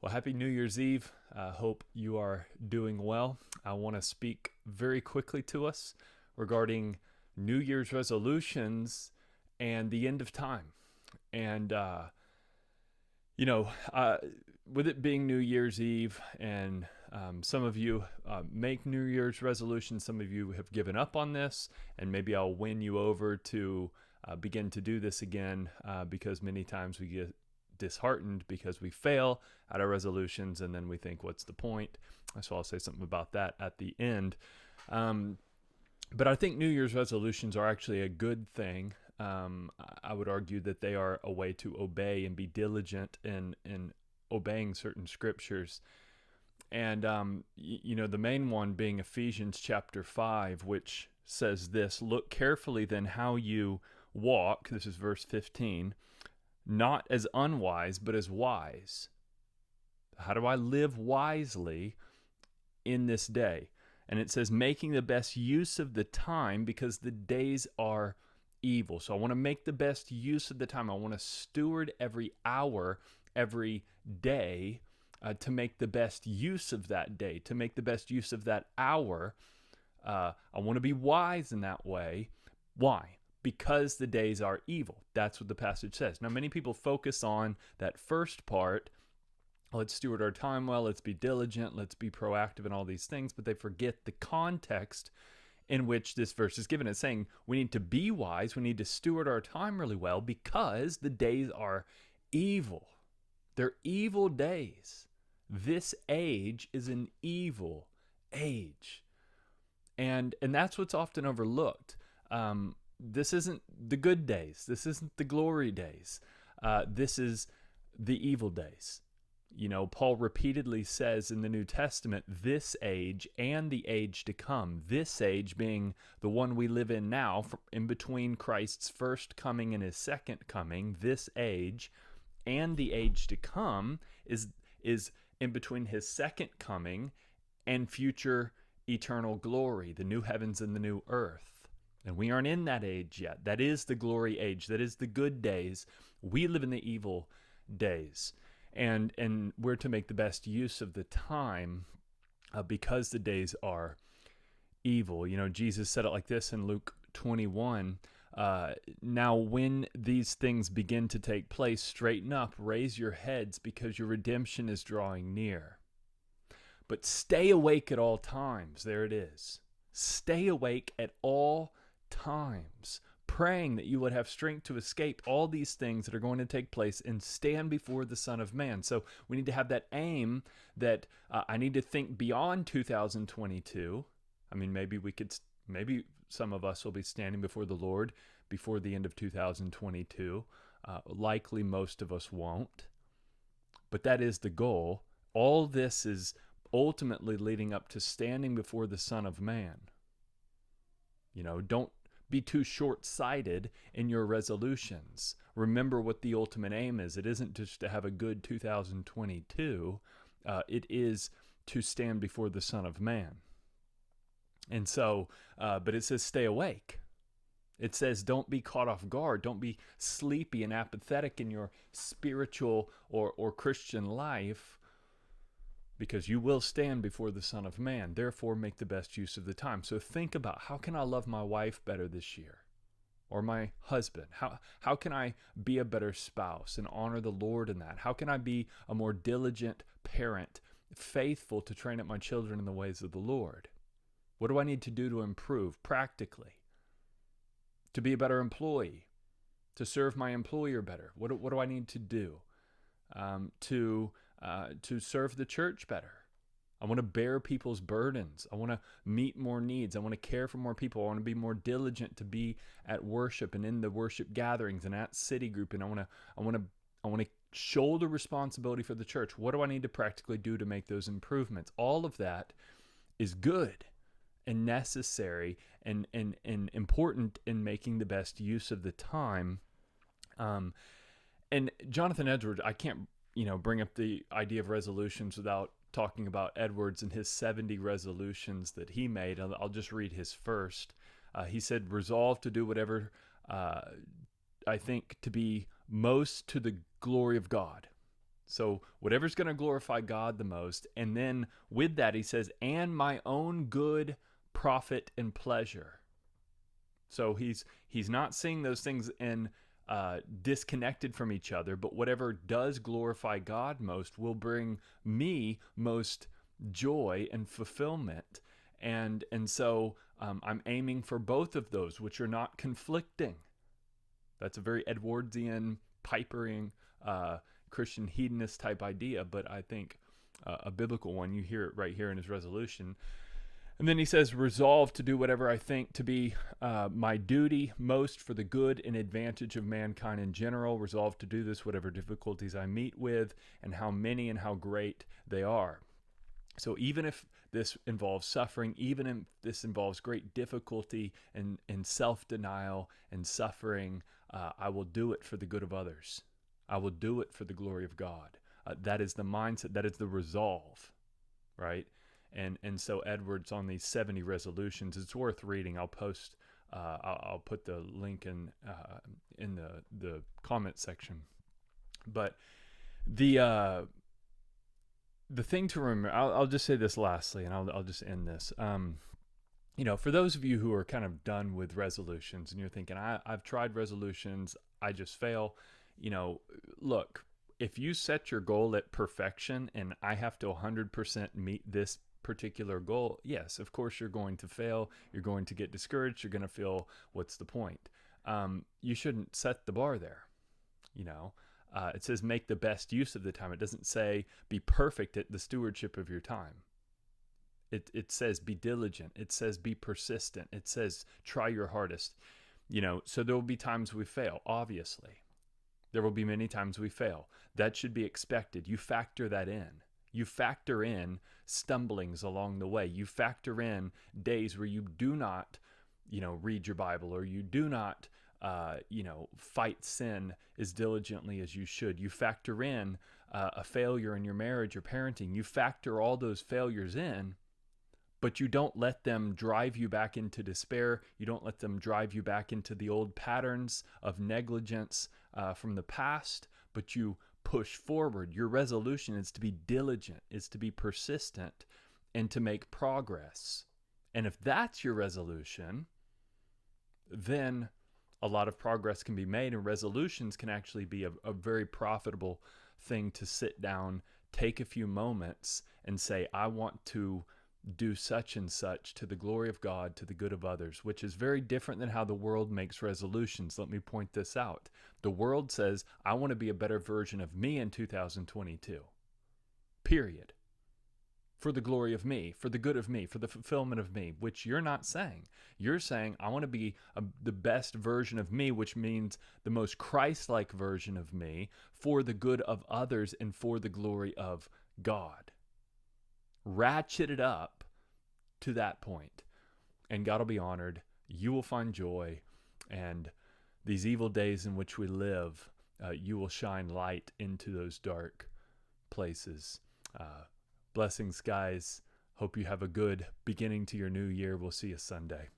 Well, happy New Year's Eve. Hope you are doing well. I want to speak very quickly to us regarding New Year's resolutions and the end of time. And, you know, uh, with it being New Year's Eve, and some of you make New Year's resolutions, some of you have given up on this, and maybe I'll win you over to begin to do this again because many times we get disheartened because we fail at our resolutions and then we think, what's the point? So I'll say something about that at the end. But I think New Year's resolutions are actually a good thing. I would argue that they are a way to obey and be diligent in obeying certain scriptures. And, the main one being Ephesians chapter 5, which says this: look carefully then how you walk. This is verse 15. Not as unwise, but as wise. How do I live wisely in this day? And it says, making the best use of the time because the days are evil. So I want to make the best use of the time. I want to steward every hour, every day to make the best use of that day, to make the best use of that hour. I want to be wise in that way. Why? Because the days are evil. That's what the passage says. Now, many people focus on that first part. Let's steward our time well. Let's be diligent. Let's be proactive in all these things. But they forget the context in which this verse is given. It's saying we need to be wise. We need to steward our time really well because the days are evil. They're evil days. This age is an evil age. And that's what's often overlooked. This isn't the good days. This isn't the glory days. This is the evil days. You know, Paul repeatedly says in the New Testament, this age and the age to come. This age being the one we live in now, in between Christ's first coming and his second coming. This age and the age to come is in between his second coming and future eternal glory, the new heavens and the new earth. And we aren't in that age yet. That is the glory age. That is the good days. We live in the evil days. And we're to make the best use of the time because the days are evil. You know, Jesus said it like this in Luke 21. Now when these things begin to take place, straighten up, raise your heads, because your redemption is drawing near. But stay awake at all times. There it is. Stay awake at all times, praying that you would have strength to escape all these things that are going to take place and stand before the Son of Man. So we need to have that aim that I need to think beyond 2022. I mean, maybe some of us will be standing before the Lord before the end of 2022. Likely most of us won't. But that is the goal. All this is ultimately leading up to standing before the Son of Man. You know, don't be too short-sighted in your resolutions. Remember what the ultimate aim is. It isn't just to have a good 2022. It is to stand before the Son of Man. And so, but it says stay awake. It says don't be caught off guard. Don't be sleepy and apathetic in your spiritual or Christian life, because you will stand before the Son of Man. Therefore, make the best use of the time. So think about, how can I love my wife better this year? Or my husband? How can I be a better spouse and honor the Lord in that? How can I be a more diligent parent, faithful to train up my children in the ways of the Lord? What do I need to do to improve practically? To be a better employee? To serve my employer better? What do I need to do? To serve the church better. I want to bear people's burdens. I want to meet more needs. I want to care for more people. I want to be more diligent to be at worship and in the worship gatherings and at City Group. And I want to shoulder responsibility for the church. What do I need to practically do to make those improvements? All of that is good and necessary and important in making the best use of the time. And Jonathan Edwards, I can't bring up the idea of resolutions without talking about Edwards and his 70 resolutions that he made. I'll just read his first. He said, resolve to do whatever I think to be most to the glory of God. So whatever's going to glorify God the most. And then with that, he says, and my own good profit and pleasure. So he's not seeing those things in disconnected from each other, but whatever does glorify God most will bring me most joy and fulfillment. And so I'm aiming for both of those, which are not conflicting. That's a very Edwardian, Pipering, Christian hedonist type idea, but I think a biblical one. You hear it right here in his resolution. And then he says, resolve to do whatever I think to be my duty most for the good and advantage of mankind in general. Resolve to do this, whatever difficulties I meet with, and how many and how great they are. So even if this involves suffering, even if this involves great difficulty and self-denial and suffering, I will do it for the good of others. I will do it for the glory of God. That is the mindset. That is the resolve, right? And so Edwards on these 70 resolutions, it's worth reading. I'll post, I'll put the link in the comment section. But the thing to remember, I'll just say this lastly, and I'll just end this. For those of you who are kind of done with resolutions, and you're thinking, I've tried resolutions, I just fail. Look, if you set your goal at perfection, and I have to 100% meet this particular goal, yes, of course you're going to fail. You're going to get discouraged. You're going to feel, what's the point? You shouldn't set the bar there. It says make the best use of the time. It doesn't say be perfect at the stewardship of your time. It says be diligent. It says be persistent. It says try your hardest. So there will be times we fail, obviously. There will be many times we fail. That should be expected. You factor that in. You factor in stumblings along the way. You factor in days where you do not, read your Bible, or you do not, fight sin as diligently as you should. You factor in a failure in your marriage or parenting. You factor all those failures in, but you don't let them drive you back into despair. You don't let them drive you back into the old patterns of negligence from the past, but you push forward. Your resolution is to be diligent, is to be persistent, and to make progress. And if that's your resolution, then a lot of progress can be made, and resolutions can actually be a very profitable thing to sit down, take a few moments, and say, I want to do such and such to the glory of God, to the good of others, which is very different than how the world makes resolutions. Let me point this out. The world says, I want to be a better version of me in 2022. Period. For the glory of me, for the good of me, for the fulfillment of me, which you're not saying. You're saying, I want to be the best version of me, which means the most Christ-like version of me, for the good of others and for the glory of God. Ratchet it up to that point, and God will be honored. You will find joy, and these evil days in which we live, you will shine light into those dark places. Blessings, guys. Hope you have a good beginning to your new year. We'll see you Sunday.